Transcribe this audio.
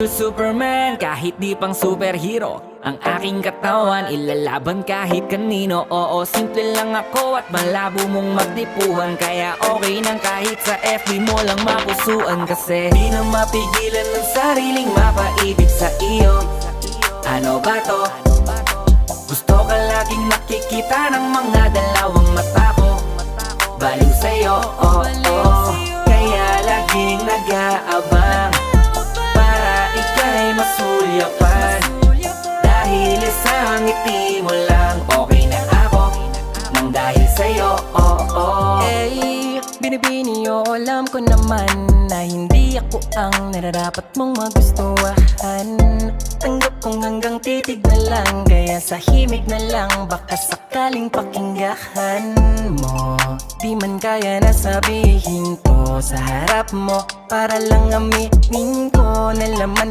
Superman, kahit di pang superhero, ang aking katawan ilalaban kahit kanino. Oo, simple lang ako at malabo mong magdipuhan, kaya okay nang kahit sa FB mo lang mapusuan. Kasi di na mapigilan ng sariling mapaibig sa iyo. Ano ba to? Gusto ka laging nakikita ng mga dalawang mata ko. Baliw sa'yo, oh, oh. Kaya laging nag-aabang para ika'y masulyapan. Dahil isang ngiti mo lang, okay na ako nang dahil sa'yo, oh, oh. Eh, binibini o alam ko naman na hindi ako ang nararapat mong magustuhan. Tanggap kong hanggang titig na lang, kaya sa himig na lang baka sakaling pakinggan mo. Di man kaya na sabihin ko sa harap mo, para lang aminin ko na laman